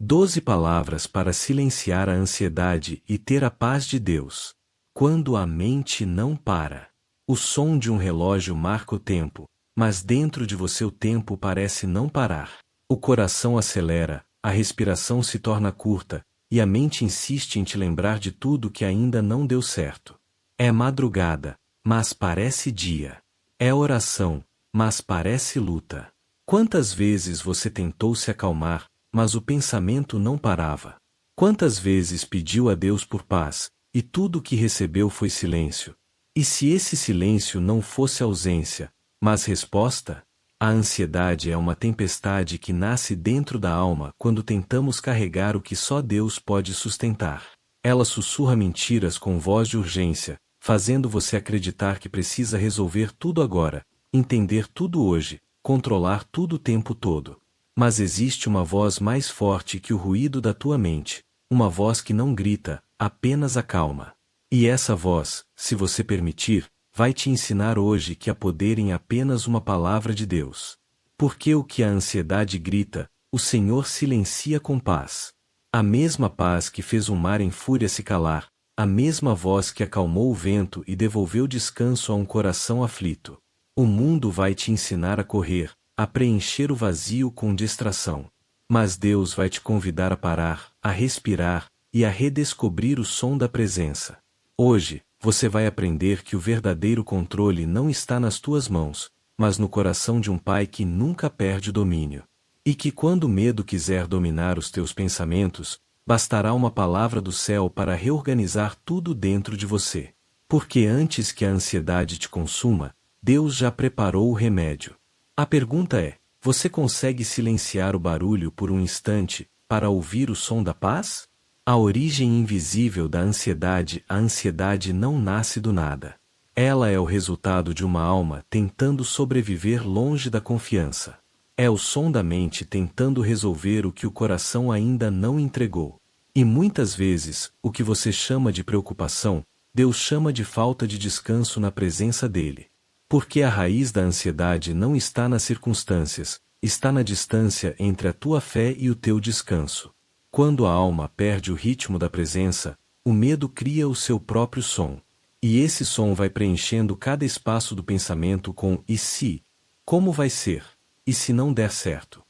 12 palavras para silenciar a ansiedade e ter a paz de Deus. Quando a mente não para. O som de um relógio marca o tempo, mas dentro de você o tempo parece não parar. O coração acelera, a respiração se torna curta, e a mente insiste em te lembrar de tudo que ainda não deu certo. É madrugada, mas parece dia. É oração, mas parece luta. Quantas vezes você tentou se acalmar, mas o pensamento não parava? Quantas vezes pediu a Deus por paz, e tudo o que recebeu foi silêncio? E se esse silêncio não fosse ausência, mas resposta? A ansiedade é uma tempestade que nasce dentro da alma quando tentamos carregar o que só Deus pode sustentar. Ela sussurra mentiras com voz de urgência, fazendo você acreditar que precisa resolver tudo agora, entender tudo hoje, controlar tudo o tempo todo. Mas existe uma voz mais forte que o ruído da tua mente, uma voz que não grita, apenas acalma. E essa voz, se você permitir, vai te ensinar hoje que há poder em apenas uma palavra de Deus. Porque o que a ansiedade grita, o Senhor silencia com paz. A mesma paz que fez o mar em fúria se calar, a mesma voz que acalmou o vento e devolveu descanso a um coração aflito. O mundo vai te ensinar a correr, a preencher o vazio com distração. Mas Deus vai te convidar a parar, a respirar, e a redescobrir o som da presença. Hoje, você vai aprender que o verdadeiro controle não está nas tuas mãos, mas no coração de um pai que nunca perde o domínio. E que quando o medo quiser dominar os teus pensamentos, bastará uma palavra do céu para reorganizar tudo dentro de você. Porque antes que a ansiedade te consuma, Deus já preparou o remédio. A pergunta é: você consegue silenciar o barulho por um instante, para ouvir o som da paz? A origem invisível da ansiedade. A ansiedade não nasce do nada. Ela é o resultado de uma alma tentando sobreviver longe da confiança. É o som da mente tentando resolver o que o coração ainda não entregou. E muitas vezes, o que você chama de preocupação, Deus chama de falta de descanso na presença dele. Porque a raiz da ansiedade não está nas circunstâncias, está na distância entre a tua fé e o teu descanso. Quando a alma perde o ritmo da presença, o medo cria o seu próprio som. E esse som vai preenchendo cada espaço do pensamento com "e se?", "como vai ser?", "e se não der certo?".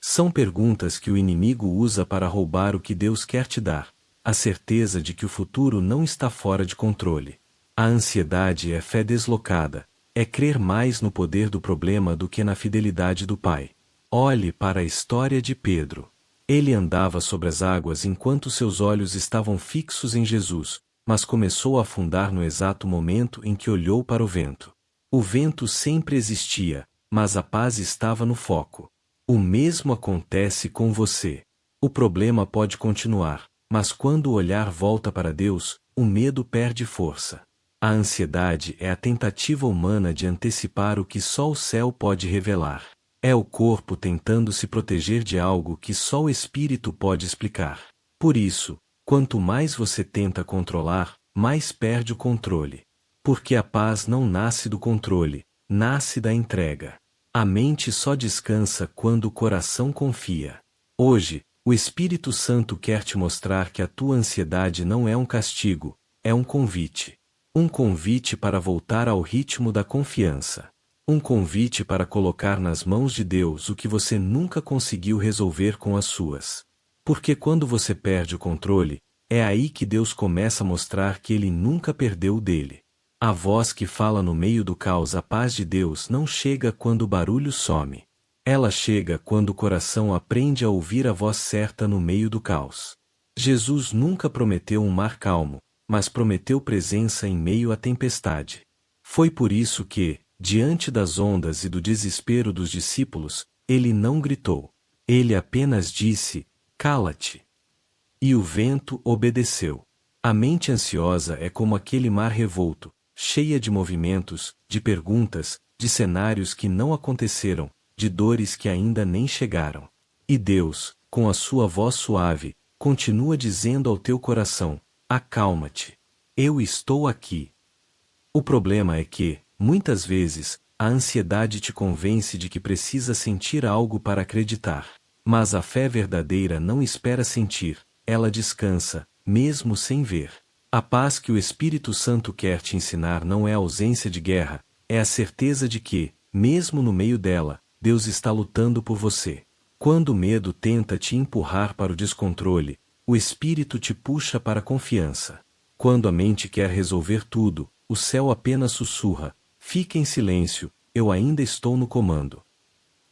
São perguntas que o inimigo usa para roubar o que Deus quer te dar, a certeza de que o futuro não está fora de controle. A ansiedade é fé deslocada, é crer mais no poder do problema do que na fidelidade do Pai. Olhe para a história de Pedro. Ele andava sobre as águas enquanto seus olhos estavam fixos em Jesus, mas começou a afundar no exato momento em que olhou para o vento. O vento sempre existia, mas a paz estava no foco. O mesmo acontece com você. O problema pode continuar, mas quando o olhar volta para Deus, o medo perde força. A ansiedade é a tentativa humana de antecipar o que só o céu pode revelar. É o corpo tentando se proteger de algo que só o espírito pode explicar. Por isso, quanto mais você tenta controlar, mais perde o controle. Porque a paz não nasce do controle, nasce da entrega. A mente só descansa quando o coração confia. Hoje, o Espírito Santo quer te mostrar que a tua ansiedade não é um castigo, é um convite. Um convite para voltar ao ritmo da confiança. Um convite para colocar nas mãos de Deus o que você nunca conseguiu resolver com as suas. Porque quando você perde o controle, é aí que Deus começa a mostrar que Ele nunca perdeu o dele. A voz que fala no meio do caos. A paz de Deus não chega quando o barulho some. Ela chega quando o coração aprende a ouvir a voz certa no meio do caos. Jesus nunca prometeu um mar calmo, mas prometeu presença em meio à tempestade. Foi por isso que, diante das ondas e do desespero dos discípulos, ele não gritou. Ele apenas disse: "Cala-te." E o vento obedeceu. A mente ansiosa é como aquele mar revolto, cheia de movimentos, de perguntas, de cenários que não aconteceram, de dores que ainda nem chegaram. E Deus, com a sua voz suave, continua dizendo ao teu coração: "Acalma-te. Eu estou aqui." O problema é que, muitas vezes, a ansiedade te convence de que precisa sentir algo para acreditar. Mas a fé verdadeira não espera sentir, ela descansa, mesmo sem ver. A paz que o Espírito Santo quer te ensinar não é a ausência de guerra, é a certeza de que, mesmo no meio dela, Deus está lutando por você. Quando o medo tenta te empurrar para o descontrole, o Espírito te puxa para a confiança. Quando a mente quer resolver tudo, o céu apenas sussurra: fique em silêncio, eu ainda estou no comando.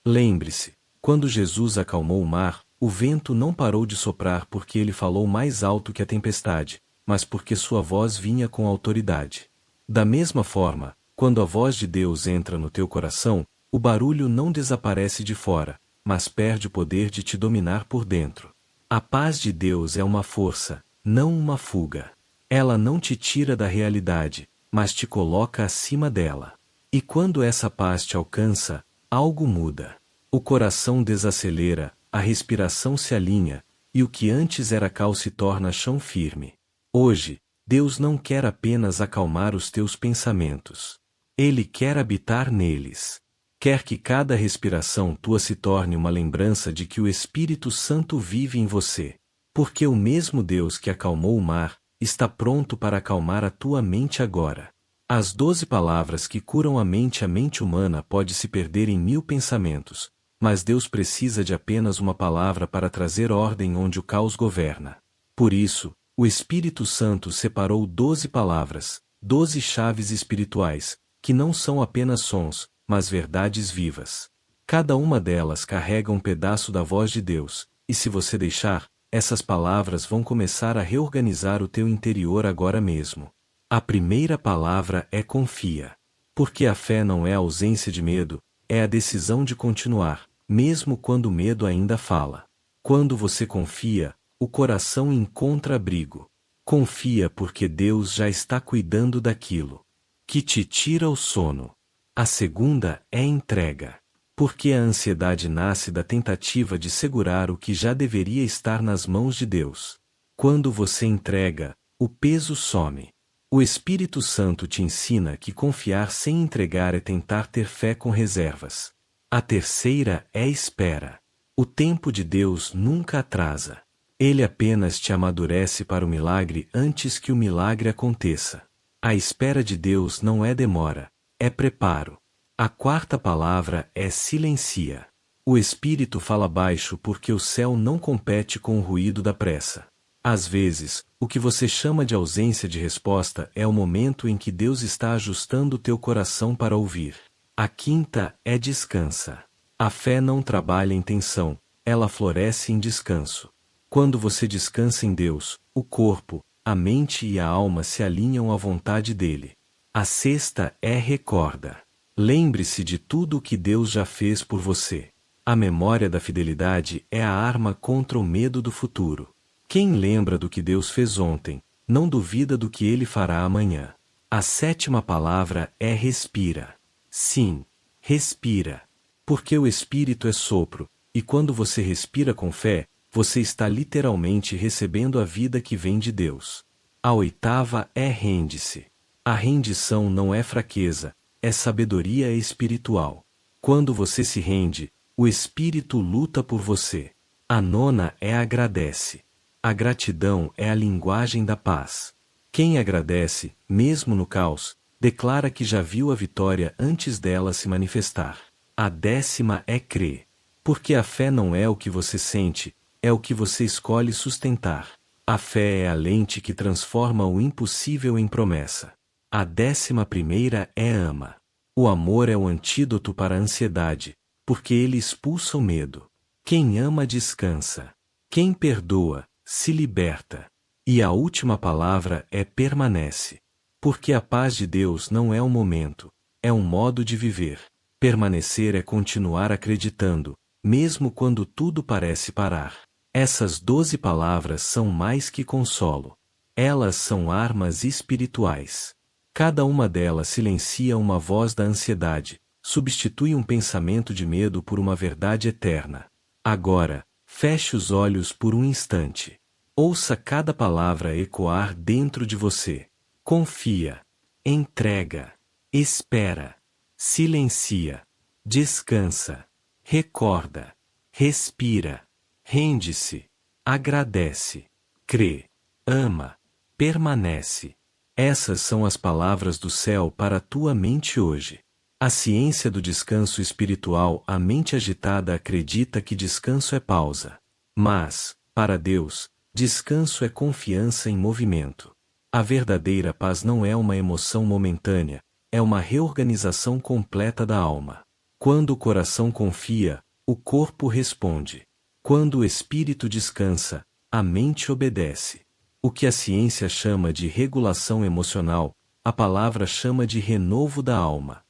Lembre-se, quando Jesus acalmou o mar, o vento não parou de soprar porque ele falou mais alto que a tempestade, mas porque sua voz vinha com autoridade. Da mesma forma, quando a voz de Deus entra no teu coração, o barulho não desaparece de fora, mas perde o poder de te dominar por dentro. A paz de Deus é uma força, não uma fuga. Ela não te tira da realidade, mas te coloca acima dela. E quando essa paz te alcança, algo muda. O coração desacelera, a respiração se alinha, e o que antes era cal se torna chão firme. Hoje, Deus não quer apenas acalmar os teus pensamentos. Ele quer habitar neles. Quer que cada respiração tua se torne uma lembrança de que o Espírito Santo vive em você. Porque o mesmo Deus que acalmou o mar, está pronto para acalmar a tua mente agora. As 12 palavras que curam a mente humana pode se perder em 1000 pensamentos, mas Deus precisa de apenas uma palavra para trazer ordem onde o caos governa. Por isso, o Espírito Santo separou 12 palavras, 12 chaves espirituais, que não são apenas sons, mas verdades vivas. Cada uma delas carrega um pedaço da voz de Deus, e se você deixar, essas palavras vão começar a reorganizar o teu interior agora mesmo. A primeira palavra é confia. Porque a fé não é a ausência de medo, é a decisão de continuar, mesmo quando o medo ainda fala. Quando você confia, o coração encontra abrigo. Confia porque Deus já está cuidando daquilo que te tira o sono. A segunda é entrega. Porque a ansiedade nasce da tentativa de segurar o que já deveria estar nas mãos de Deus. Quando você entrega, o peso some. O Espírito Santo te ensina que confiar sem entregar é tentar ter fé com reservas. A terceira é espera. O tempo de Deus nunca atrasa. Ele apenas te amadurece para o milagre antes que o milagre aconteça. A espera de Deus não é demora, é preparo. A quarta palavra é silencia. O Espírito fala baixo porque o céu não compete com o ruído da pressa. Às vezes, o que você chama de ausência de resposta é o momento em que Deus está ajustando o teu coração para ouvir. A quinta é descansa. A fé não trabalha em tensão, ela floresce em descanso. Quando você descansa em Deus, o corpo, a mente e a alma se alinham à vontade dele. A sexta é recorda. Lembre-se de tudo o que Deus já fez por você. A memória da fidelidade é a arma contra o medo do futuro. Quem lembra do que Deus fez ontem, não duvida do que Ele fará amanhã. A sétima palavra é respira. Sim, respira. Porque o Espírito é sopro, e quando você respira com fé, você está literalmente recebendo a vida que vem de Deus. A oitava é rende-se. A rendição não é fraqueza, é sabedoria espiritual. Quando você se rende, o Espírito luta por você. A nona é agradece. A gratidão é a linguagem da paz. Quem agradece, mesmo no caos, declara que já viu a vitória antes dela se manifestar. A décima é crer. Porque a fé não é o que você sente, é o que você escolhe sustentar. A fé é a lente que transforma o impossível em promessa. A 11ª é ama. O amor é o antídoto para a ansiedade, porque ele expulsa o medo. Quem ama descansa. Quem perdoa, se liberta. E a última palavra é permanece. Porque a paz de Deus não é um momento, é um modo de viver. Permanecer é continuar acreditando, mesmo quando tudo parece parar. Essas 12 palavras são mais que consolo. Elas são armas espirituais. Cada uma delas silencia uma voz da ansiedade, substitui um pensamento de medo por uma verdade eterna. Agora, feche os olhos por um instante. Ouça cada palavra ecoar dentro de você. Confia. Entrega. Espera. Silencia. Descansa. Recorda. Respira. Rende-se, agradece, crê, ama, permanece. Essas são as palavras do céu para a tua mente hoje. A ciência do descanso espiritual, a mente agitada acredita que descanso é pausa. Mas, para Deus, descanso é confiança em movimento. A verdadeira paz não é uma emoção momentânea, é uma reorganização completa da alma. Quando o coração confia, o corpo responde. Quando o espírito descansa, a mente obedece. O que a ciência chama de regulação emocional, a palavra chama de renovo da alma.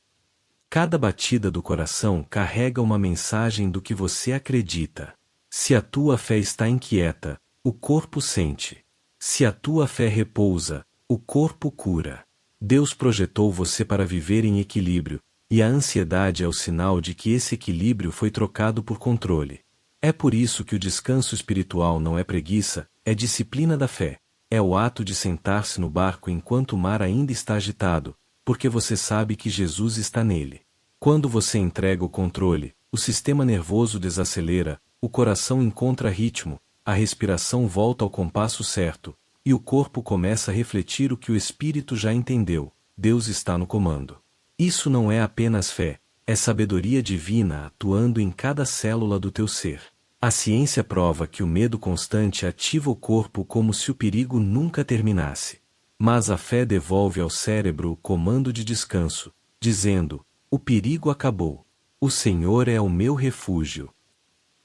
Cada batida do coração carrega uma mensagem do que você acredita. Se a tua fé está inquieta, o corpo sente. Se a tua fé repousa, o corpo cura. Deus projetou você para viver em equilíbrio, e a ansiedade é o sinal de que esse equilíbrio foi trocado por controle. É por isso que o descanso espiritual não é preguiça, é disciplina da fé. É o ato de sentar-se no barco enquanto o mar ainda está agitado, porque você sabe que Jesus está nele. Quando você entrega o controle, o sistema nervoso desacelera, o coração encontra ritmo, a respiração volta ao compasso certo, e o corpo começa a refletir o que o espírito já entendeu: Deus está no comando. Isso não é apenas fé, é sabedoria divina atuando em cada célula do teu ser. A ciência prova que o medo constante ativa o corpo como se o perigo nunca terminasse. Mas a fé devolve ao cérebro o comando de descanso, dizendo: o perigo acabou. O Senhor é o meu refúgio.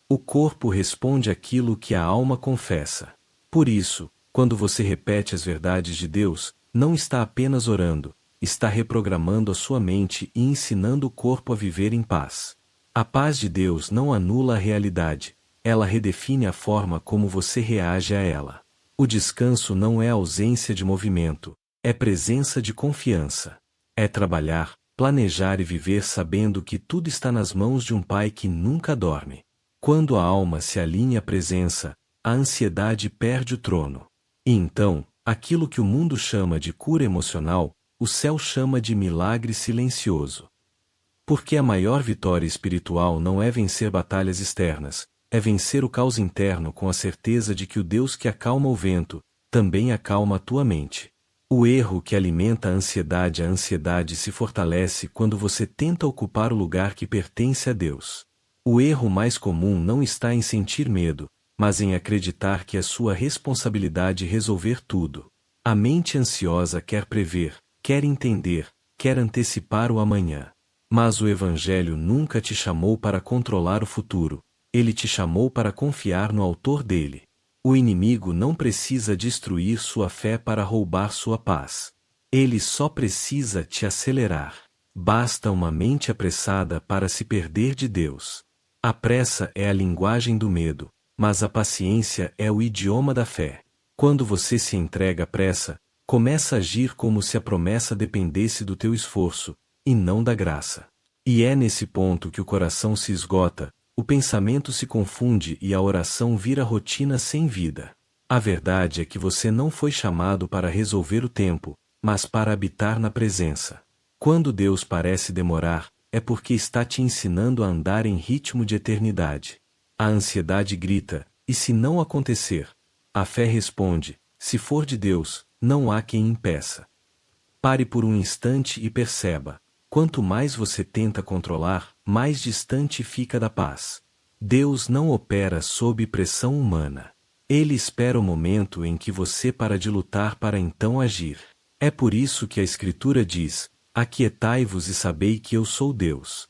O corpo responde aquilo que a alma confessa. Por isso, quando você repete as verdades de Deus, não está apenas orando, está reprogramando a sua mente e ensinando o corpo a viver em paz. A paz de Deus não anula a realidade, ela redefine a forma como você reage a ela. O descanso não é ausência de movimento, é presença de confiança. É trabalhar, planejar e viver sabendo que tudo está nas mãos de um Pai que nunca dorme. Quando a alma se alinha à presença, a ansiedade perde o trono. E então, aquilo que o mundo chama de cura emocional, o céu chama de milagre silencioso. Porque a maior vitória espiritual não é vencer batalhas externas, é vencer o caos interno com a certeza de que o Deus que acalma o vento, também acalma a tua mente. O erro que alimenta a ansiedade se fortalece quando você tenta ocupar o lugar que pertence a Deus. O erro mais comum não está em sentir medo, mas em acreditar que é sua responsabilidade resolver tudo. A mente ansiosa quer prever, quer entender, quer antecipar o amanhã. Mas o Evangelho nunca te chamou para controlar o futuro, ele te chamou para confiar no autor dele. O inimigo não precisa destruir sua fé para roubar sua paz. Ele só precisa te acelerar. Basta uma mente apressada para se perder de Deus. A pressa é a linguagem do medo, mas a paciência é o idioma da fé. Quando você se entrega à pressa, começa a agir como se a promessa dependesse do teu esforço, e não da graça. E é nesse ponto que o coração se esgota, o pensamento se confunde e a oração vira rotina sem vida. A verdade é que você não foi chamado para resolver o tempo, mas para habitar na presença. Quando Deus parece demorar, é porque está te ensinando a andar em ritmo de eternidade. A ansiedade grita: e se não acontecer? A fé responde: se for de Deus, não há quem impeça. Pare por um instante e perceba: quanto mais você tenta controlar, mais distante fica da paz. Deus não opera sob pressão humana. Ele espera o momento em que você para de lutar para então agir. É por isso que a Escritura diz: aquietai-vos e sabei que eu sou Deus.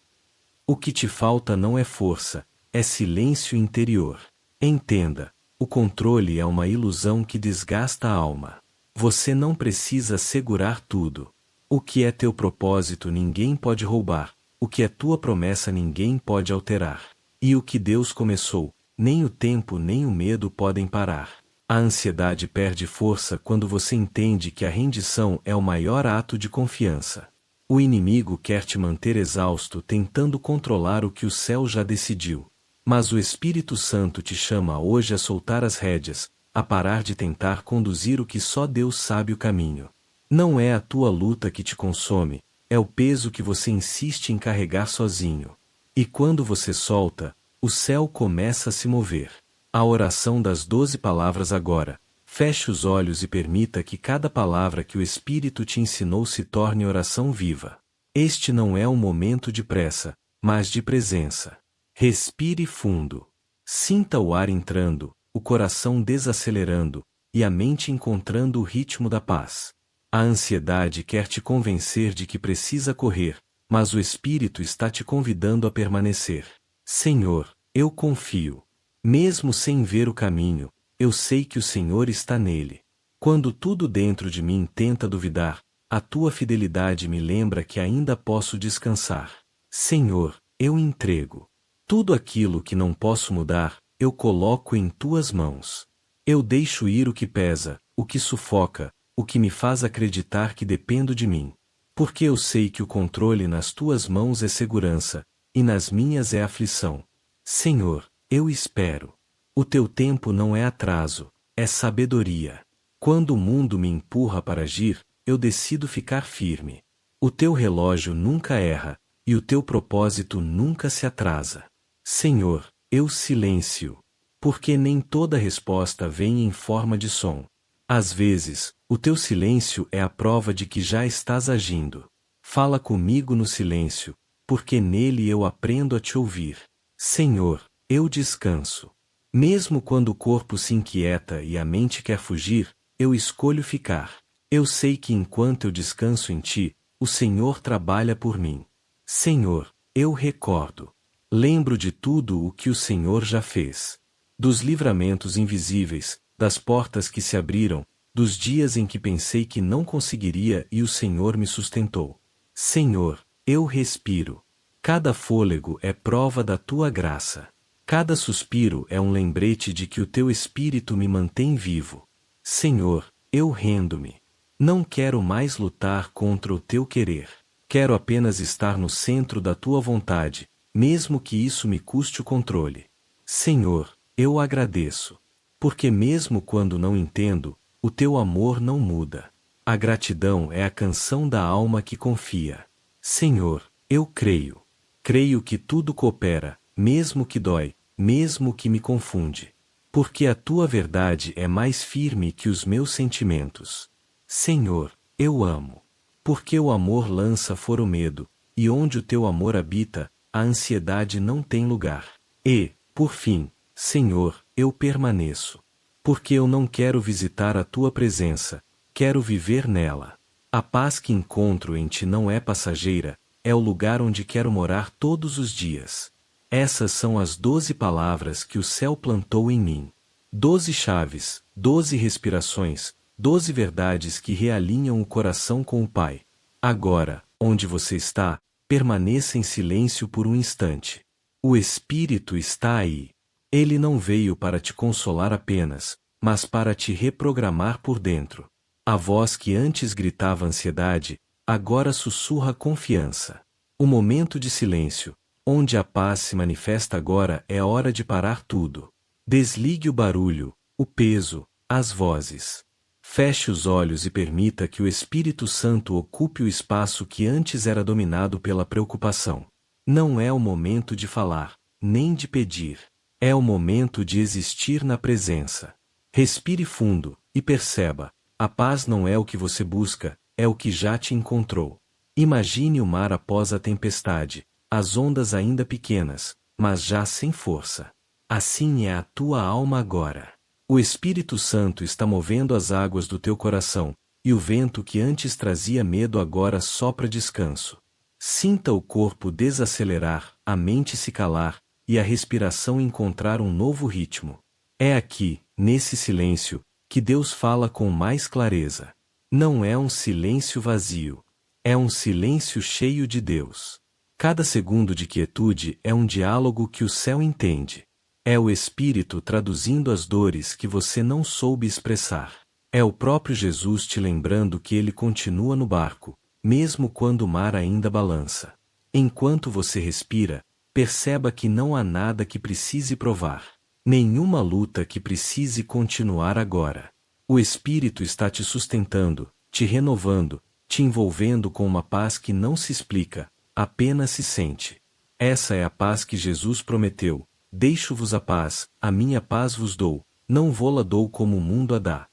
O que te falta não é força, é silêncio interior. Entenda, o controle é uma ilusão que desgasta a alma. Você não precisa segurar tudo. O que é teu propósito ninguém pode roubar, o que é tua promessa ninguém pode alterar. E o que Deus começou, nem o tempo nem o medo podem parar. A ansiedade perde força quando você entende que a rendição é o maior ato de confiança. O inimigo quer te manter exausto tentando controlar o que o céu já decidiu. Mas o Espírito Santo te chama hoje a soltar as rédeas, a parar de tentar conduzir o que só Deus sabe o caminho. Não é a tua luta que te consome, é o peso que você insiste em carregar sozinho. E quando você solta, o céu começa a se mover. A oração das 12 palavras agora. Feche os olhos e permita que cada palavra que o Espírito te ensinou se torne oração viva. Este não é um momento de pressa, mas de presença. Respire fundo. Sinta o ar entrando, o coração desacelerando, e a mente encontrando o ritmo da paz. A ansiedade quer te convencer de que precisa correr, mas o Espírito está te convidando a permanecer. Senhor, eu confio. Mesmo sem ver o caminho, eu sei que o Senhor está nele. Quando tudo dentro de mim tenta duvidar, a tua fidelidade me lembra que ainda posso descansar. Senhor, eu entrego. Tudo aquilo que não posso mudar, eu coloco em tuas mãos. Eu deixo ir o que pesa, o que sufoca, o que me faz acreditar que dependo de mim. Porque eu sei que o controle nas tuas mãos é segurança, e nas minhas é aflição. Senhor, eu espero. O teu tempo não é atraso, é sabedoria. Quando o mundo me empurra para agir, eu decido ficar firme. O teu relógio nunca erra, e o teu propósito nunca se atrasa. Senhor, eu silêncio. Porque nem toda resposta vem em forma de som. Às vezes, o teu silêncio é a prova de que já estás agindo. Fala comigo no silêncio, porque nele eu aprendo a te ouvir. Senhor, eu descanso. Mesmo quando o corpo se inquieta e a mente quer fugir, eu escolho ficar. Eu sei que enquanto eu descanso em ti, o Senhor trabalha por mim. Senhor, eu recordo. Lembro de tudo o que o Senhor já fez. Dos livramentos invisíveis, das portas que se abriram, dos dias em que pensei que não conseguiria e o Senhor me sustentou. Senhor, eu respiro. Cada fôlego é prova da tua graça. Cada suspiro é um lembrete de que o teu Espírito me mantém vivo. Senhor, eu rendo-me. Não quero mais lutar contra o teu querer. Quero apenas estar no centro da tua vontade, mesmo que isso me custe o controle. Senhor, eu agradeço. Porque mesmo quando não entendo, o teu amor não muda. A gratidão é a canção da alma que confia. Senhor, eu creio. Creio que tudo coopera, mesmo que dói, mesmo que me confunde. Porque a tua verdade é mais firme que os meus sentimentos. Senhor, eu amo. Porque o amor lança fora o medo, e onde o teu amor habita, a ansiedade não tem lugar. E, por fim, Senhor, eu permaneço. Porque eu não quero visitar a tua presença, quero viver nela. A paz que encontro em ti não é passageira, é o lugar onde quero morar todos os dias. Essas são as 12 palavras que o céu plantou em mim. 12 chaves, 12 respirações, 12 verdades que realinham o coração com o Pai. Agora, onde você está, permaneça em silêncio por um instante. O Espírito está aí. Ele não veio para te consolar apenas, mas para te reprogramar por dentro. A voz que antes gritava ansiedade, agora sussurra confiança. O momento de silêncio, onde a paz se manifesta agora, é hora de parar tudo. Desligue o barulho, o peso, as vozes. Feche os olhos e permita que o Espírito Santo ocupe o espaço que antes era dominado pela preocupação. Não é o momento de falar, nem de pedir. É o momento de existir na presença. Respire fundo, e perceba, a paz não é o que você busca, é o que já te encontrou. Imagine o mar após a tempestade, as ondas ainda pequenas, mas já sem força. Assim é a tua alma agora. O Espírito Santo está movendo as águas do teu coração, e o vento que antes trazia medo agora sopra descanso. Sinta o corpo desacelerar, a mente se calar, e a respiração encontrar um novo ritmo. É aqui, nesse silêncio, que Deus fala com mais clareza. Não é um silêncio vazio. É um silêncio cheio de Deus. Cada segundo de quietude é um diálogo que o céu entende. É o Espírito traduzindo as dores que você não soube expressar. É o próprio Jesus te lembrando que ele continua no barco, mesmo quando o mar ainda balança. Enquanto você respira, perceba que não há nada que precise provar. Nenhuma luta que precise continuar agora. O Espírito está te sustentando, te renovando, te envolvendo com uma paz que não se explica, apenas se sente. Essa é a paz que Jesus prometeu, Deixo-vos a paz, a minha paz vos dou, não vô-la dou como o mundo a dá.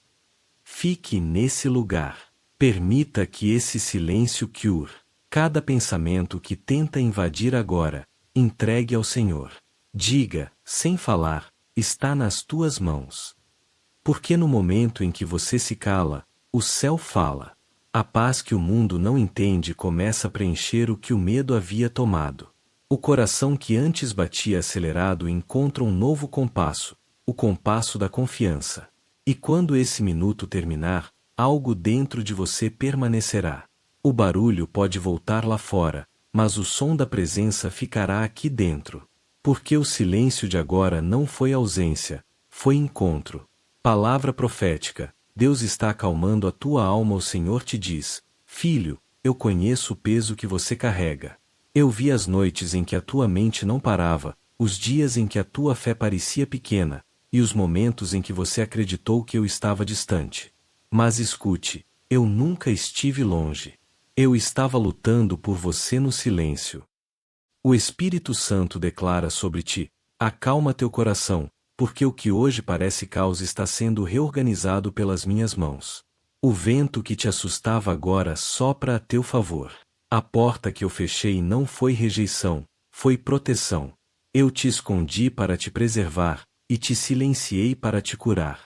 Fique nesse lugar. Permita que esse silêncio cure cada pensamento que tenta invadir agora. Entregue ao Senhor. Diga, sem falar, está nas tuas mãos. Porque no momento em que você se cala, o céu fala. A paz que o mundo não entende começa a preencher o que o medo havia tomado. O coração que antes batia acelerado encontra um novo compasso, o compasso da confiança. E quando esse minuto terminar, algo dentro de você permanecerá. O barulho pode voltar lá fora, mas o som da presença ficará aqui dentro. Porque o silêncio de agora não foi ausência, foi encontro. Palavra profética. Deus está acalmando a tua alma. O Senhor te diz: filho, eu conheço o peso que você carrega. Eu vi as noites em que a tua mente não parava, os dias em que a tua fé parecia pequena, e os momentos em que você acreditou que eu estava distante. Mas escute, eu nunca estive longe. Eu estava lutando por você no silêncio. O Espírito Santo declara sobre ti: acalma teu coração, porque o que hoje parece caos está sendo reorganizado pelas minhas mãos. O vento que te assustava agora sopra a teu favor. A porta que eu fechei não foi rejeição, foi proteção. Eu te escondi para te preservar, e te silenciei para te curar.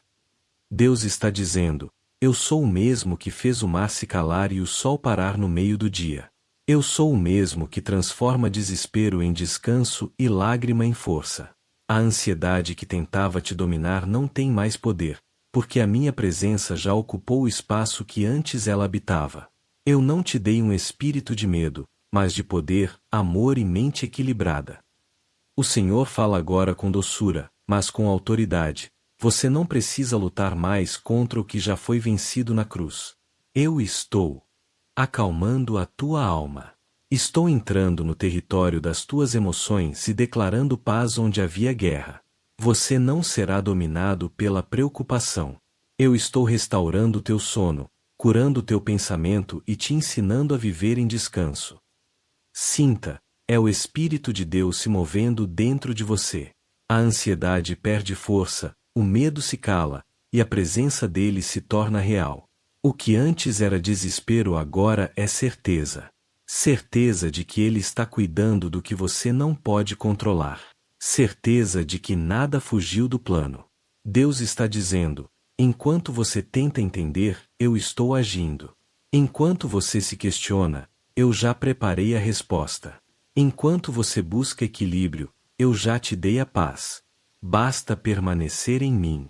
Deus está dizendo: eu sou o mesmo que fez o mar se calar e o sol parar no meio do dia. Eu sou o mesmo que transforma desespero em descanso e lágrima em força. A ansiedade que tentava te dominar não tem mais poder, porque a minha presença já ocupou o espaço que antes ela habitava. Eu não te dei um espírito de medo, mas de poder, amor e mente equilibrada. O Senhor fala agora com doçura, mas com autoridade. Você não precisa lutar mais contra o que já foi vencido na cruz. Eu estou acalmando a tua alma. Estou entrando no território das tuas emoções e declarando paz onde havia guerra. Você não será dominado pela preocupação. Eu estou restaurando teu sono, curando teu pensamento e te ensinando a viver em descanso. Sinta, é o Espírito de Deus se movendo dentro de você. A ansiedade perde força, o medo se cala, e a presença dele se torna real. O que antes era desespero agora é certeza. Certeza de que ele está cuidando do que você não pode controlar. Certeza de que nada fugiu do plano. Deus está dizendo: enquanto você tenta entender, eu estou agindo. Enquanto você se questiona, eu já preparei a resposta. Enquanto você busca equilíbrio, eu já te dei a paz. Basta permanecer em mim.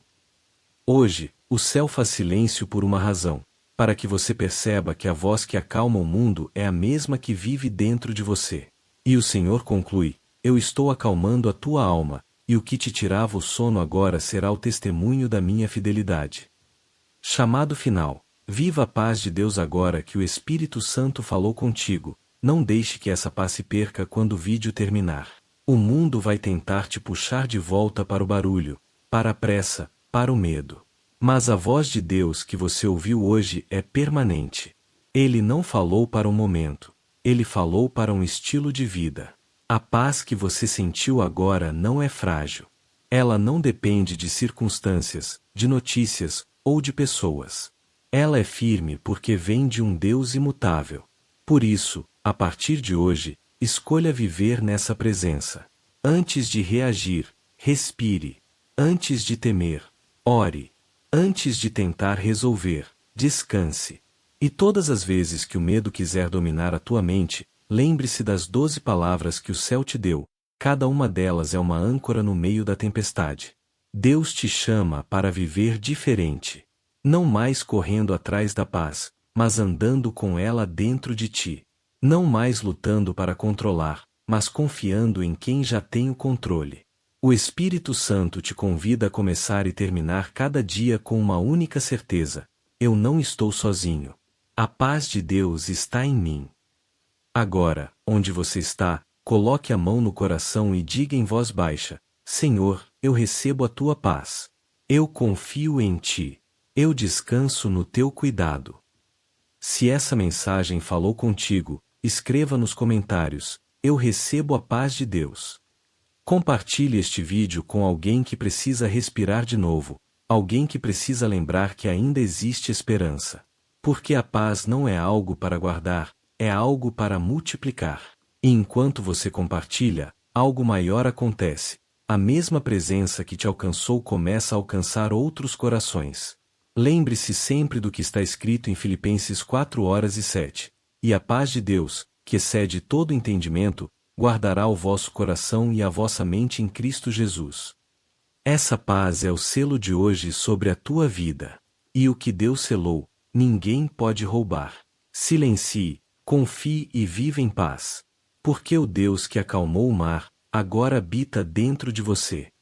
Hoje, o céu faz silêncio por uma razão, para que você perceba que a voz que acalma o mundo é a mesma que vive dentro de você. E o Senhor conclui: eu estou acalmando a tua alma, e o que te tirava o sono agora será o testemunho da minha fidelidade. Chamado final. Viva a paz de Deus agora que o Espírito Santo falou contigo. Não deixe que essa paz se perca quando o vídeo terminar. O mundo vai tentar te puxar de volta para o barulho, para a pressa, para o medo. Mas a voz de Deus que você ouviu hoje é permanente. Ele não falou para um momento. Ele falou para um estilo de vida. A paz que você sentiu agora não é frágil. Ela não depende de circunstâncias, de notícias, ou de pessoas. Ela é firme porque vem de um Deus imutável. Por isso, a partir de hoje, escolha viver nessa presença. Antes de reagir, respire. Antes de temer, ore. Antes de tentar resolver, descanse. E todas as vezes que o medo quiser dominar a tua mente, lembre-se das 12 palavras que o céu te deu. Cada uma delas é uma âncora no meio da tempestade. Deus te chama para viver diferente. Não mais correndo atrás da paz, mas andando com ela dentro de ti. Não mais lutando para controlar, mas confiando em quem já tem o controle. O Espírito Santo te convida a começar e terminar cada dia com uma única certeza: eu não estou sozinho. A paz de Deus está em mim. Agora, onde você está, coloque a mão no coração e diga em voz baixa: Senhor, eu recebo a tua paz. Eu confio em ti. Eu descanso no teu cuidado. Se essa mensagem falou contigo, escreva nos comentários: eu recebo a paz de Deus. Compartilhe este vídeo com alguém que precisa respirar de novo, alguém que precisa lembrar que ainda existe esperança. Porque a paz não é algo para guardar, é algo para multiplicar. E enquanto você compartilha, algo maior acontece. A mesma presença que te alcançou começa a alcançar outros corações. Lembre-se sempre do que está escrito em Filipenses 4:7. E a paz de Deus, que excede todo entendimento, guardará o vosso coração e a vossa mente em Cristo Jesus. Essa paz é o selo de hoje sobre a tua vida. E o que Deus selou, ninguém pode roubar. Silencie, confie e viva em paz. Porque o Deus que acalmou o mar, agora habita dentro de você.